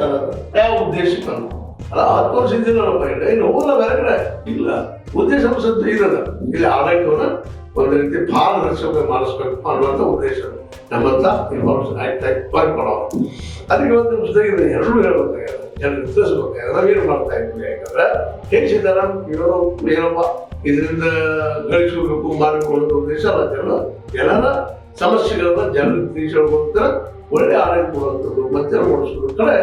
ಹೇಳ್ತಾರ ಯಾವ ಉದ್ದೇಶಕ್ಕೆ ಅಲ್ಲ 10 ವರ್ಷ ಇದ್ದಿಲ್ಲಪ್ಪ ಇನ್ನು ಹೋಗಲ್ಲ ಬೇರೆ ಕಡೆ ಇಲ್ಲ. ಉದ್ದೇಶ ಸತ್ಯ ಇರದ ಇಲ್ಲಿ ಆಡಳಿತವನ್ನ ಒಂದು ರೀತಿ ಪಾರದರ್ಶಕ ಮಾಡಿಸ್ಬೇಕು ಅನ್ನುವಂಥ ಉದ್ದೇಶ ನಮ್ಮಂತ ಇನ್ಫಾರ್ಮೇಶನ್ ಆಕ್ಟ್ ಮಾಡ್ಕೊಳ್ಳೋರು. ಅದಕ್ಕೆ ಒಂದು ನಿಮಿಷದಾಗ ಎರಡೂ ಹೇಳ್ಬೇಕಾಗ್ಯದ, ಜನರು ತಿಳಿಸ್ಬೇಕಾಗ್ಯದ. ನಾವೇನು ಮಾಡ್ತಾ ಇದ್ವಿ ಯಾಕಂದ್ರೆ ಹೇಸಿದಾರ ಇವರು ಏನಪ್ಪ ಇದರಿಂದ ಗಳಿಸಬೇಕು ಮಾಡಿಕೊಳ್ಳುವ ಉದ್ದೇಶ ಅಲ್ಲ. ಜನರ ಸಮಸ್ಯೆಗಳನ್ನ ಜನರಿಗೆ ತಿಳಿಸ್ಕೊಳ್ತಾರೆ, ಒಳ್ಳೆ ಆಡಳಿತ ಕೊಡುವಂಥದ್ದು ಮತ್ತೆ ಓಡಿಸೋದ್ರ ಕಡೆ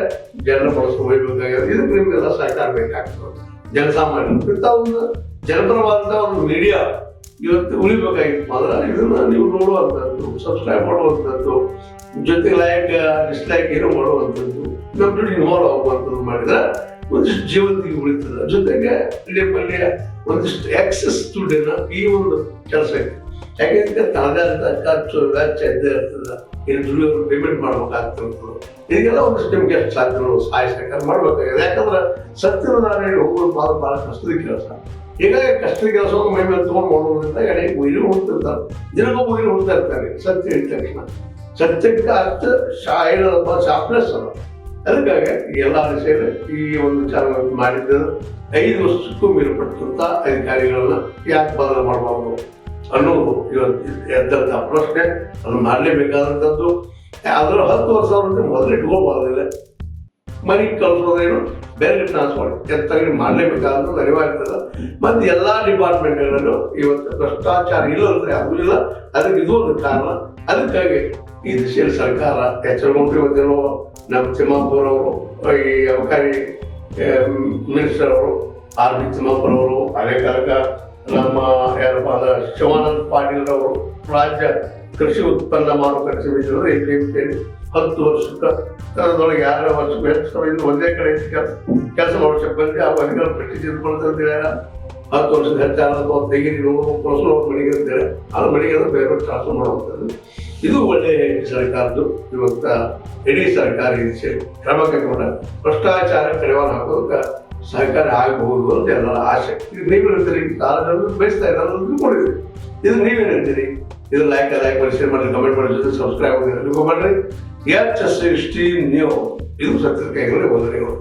ಜನರ ಬಳಸ್ಕೊಂಡು ಹೋಗ್ಬೇಕಾಗ್ಯದ. ಇದಕ್ಕೆ ನಿಮ್ಗೆಲ್ಲ ಸಹಕಾರ ಬೇಕಾಗ್ತದೆ. ಜನಸಾಮಾನ್ಯರು ಒಂದು ಜನಪರವಾದಂಥ ಒಂದು ಮೀಡಿಯಾ ಇವತ್ತು ಉಳಿಬೇಕಾಗಿತ್ತು. ಆದ್ರೆ ಇದನ್ನ ನೀವು ನೋಡುವಂಥದ್ದು, ಸಬ್ಸ್ಕ್ರೈಬ್ ಮಾಡುವಂಥದ್ದು, ಜೊತೆಗೆ ಲೈಕ್ ಡಿಸ್ಲೈಕ್ ಏನೋ ಮಾಡುವಂಥದ್ದು, ನಮ್ಮ ಜೊತೆ ಇನ್ವಾಲ್ವ್ ಆಗುವಂಥದ್ದು ಮಾಡಿದ್ರೆ ಒಂದಿಷ್ಟು ಜೀವಂತಿಗೆ ಉಳಿತದೆ. ಜೊತೆಗೆ ಇಡೀ ಒಂದಿಷ್ಟು ಆಕ್ಸೆಸ್ ದುಡ್ಡಿನ ಈ ಒಂದು ಕೆಲಸ ಇದೆ. ಯಾಕೆಂದ್ರೆ ತನ್ನದೇ ಆದ ಖರ್ಚು ವೆಚ್ಚ ಇದ್ದೇ ಇರ್ತದೆ. ಇಲ್ಲಿ ದುಡಿಯೋರು ಪೇಮೆಂಟ್ ಮಾಡ್ಬೇಕಾಗ್ತಿರ್ತದೆ. ಇದಕ್ಕೆಲ್ಲ ಒಂದಿಷ್ಟು ನಿಮ್ಗೆ ಎಷ್ಟು ಸಾಧ್ಯ ಸಹಾಯ ಸಹಕಾರ ಮಾಡ್ಬೇಕಾಗಿದೆ. ಯಾಕಂದ್ರೆ ಸತ್ಯದ ನಾರಾಯಣ ಹೋಗೋದು ಭಾಳ ಕಷ್ಟದ ಕೆಲಸ. ಹೀಗಾಗಿ ಕಷ್ಟದ ಕೆಲಸವನ್ನು ಮೈ ಮೇಲೆ ತೊಗೊಂಡು ಮಾಡೋದ್ರಿಂದ ಎಡೆಗೆ ಉಯಿರು ಹುಡ್ತಿರ್ತಾರೆ, ದಿನಕ್ಕೊಬ್ಬ ಉಯಿರು ಹುಡ್ತಾ ಇರ್ತಾರೆ. ಸತ್ಯ ಹೇಳಿದ ತಕ್ಷಣ ಸತ್ಯಕ್ಕೆ ಅರ್ಥ ಏನಪ್ಪ ಶಾರ್ಪ್ನೆಸ್ ಅಲ್ಲ. ಅದಕ್ಕಾಗಿ ಎಲ್ಲ ಸೇರಿ ಈ ಒಂದು ಚಾನಲ್ ಮಾಡಿದ್ದು 5 ವರ್ಷಕ್ಕೂ ಮೇಲ್ಪಟ್ಟಂತ ಅಧಿಕಾರಿಗಳನ್ನ ಯಾಕೆ ಬದಲು ಮಾಡಬಾರ್ದು ಅನ್ನೋದು ಇವತ್ತು ಎದ್ದಂಥ ಪ್ರಶ್ನೆ. ಅದನ್ನು ಮಾಡಲೇಬೇಕಾದಂಥದ್ದು. ಅದರ 10 ವರ್ಷ ಮೊದಲು ಇಟ್ಕೋಬಾರ್ದಿಲ್ಲ. ಮನೆಗೆ ಕಳಿಸೋದೇನು ಬೇರೆ ಟ್ರಾನ್ಸ್ಫರ್ ಎತ್ತಾಗಿ ಮಾಡಲೇಬೇಕಾದಂಥದ್ದು ಅನಿವಾರ್ಯ ಇರ್ತದೆ. ಮತ್ತು ಎಲ್ಲ ಡಿಪಾರ್ಟ್ಮೆಂಟ್ಗಳಲ್ಲೂ ಇವತ್ತು ಭ್ರಷ್ಟಾಚಾರ ಇಲ್ಲ ಅಂದ್ರೆ ಅದು ಇಲ್ಲ. ಅದಕ್ಕೆ ಇದು ಒಂದು ಕಾರಣ. ಅದಕ್ಕಾಗಿ ಈ ದಿಶೆಯಲ್ಲಿ ಸರ್ಕಾರ ಎಚ್ಚರಗೊಂಡು ಇವತ್ತೇನೋ ನಮ್ಮ ತಿಮ್ಮಾಪುರ ಅವರು, ಈ ಅಬಕಾರಿ ಮಿನಿಸ್ಟರ್ ಅವರು R.B. ತಿಮ್ಮಾಪುರ ಅವರು, ಅದೇ ಕಾಲಕ ನಮ್ಮ ಯಾರಪ್ಪ ಶಿವಾನಂದ ಪಾಟೀಲ್ ಅವರು ರಾಜ್ಯ ಕೃಷಿ ಉತ್ಪನ್ನ ಮಾರುಕಟ್ಟೆ ಸಮಿತಿ APMC 10 ವರ್ಷಕ್ಕೆ ಅದರೊಳಗೆ 2 ವರ್ಷಕ್ಕೆ ಹೆಚ್ಚು ಒಂದೇ ಕಡೆ ಕೆಲಸ ಮಾಡೋಕ್ಕೆ ಬಂದು ಆ ಮನೆಗಳ ಪಟ್ಟಿ ತಿಳ್ಕೊಳ್ತಾರೆ. 10 ವರ್ಷದ ಹೆಚ್ಚಾದ ತೆಗಿರಿ ಕೊಡಿಸಲು ಮನೆಗೆ ಅಂತೇಳಿ ಆ ಮನೆಗೆ ಬೇರೆ ಟ್ರಾನ್ಸ್ಫರ್ ಮಾಡುವಂಥದ್ದು. ಇದು ಒಳ್ಳೆ ಸರ್ಕಾರದ್ದು. ಇವತ್ತು ಇಡೀ ಸರ್ಕಾರ ಈ ಕ್ರಮ ಕೈಗೊಂಡ ಭ್ರಷ್ಟಾಚಾರ ಕಡಿವಾಣ ಹಾಕೋದಕ್ಕೆ ಸಹಕಾರ ಆಗಬಹುದು ಅಂತ ಎಲ್ಲರ ಆಸೆ. ಇದು ನೀವೇನಂತೀರಿ? ಕಾರಣಗಳನ್ನು ಬಯಸ್ತಾ ಇದ್ದಾರೆ ತಿಳ್ಕೊಂಡಿದ್ದೀರಿ. ಇದು ನೀವೇನಂತೀರಿ? ಇದು ಲೈಕ್ ಮಾಡಿ, ಶೇರ್ ಮಾಡಿ, ಕಮೆಂಟ್ ಮಾಡಿ, ಜೊತೆ ಸಬ್ಸ್ಕ್ರೈಬ್ ಮಾಡಿ ಮಾಡ್ರಿ. HSST ನ್ಯೂಸ್ ಇದು ಸತ್ಯದ ಕೈಗೊಂಡು ವಂದನೆಗಳು.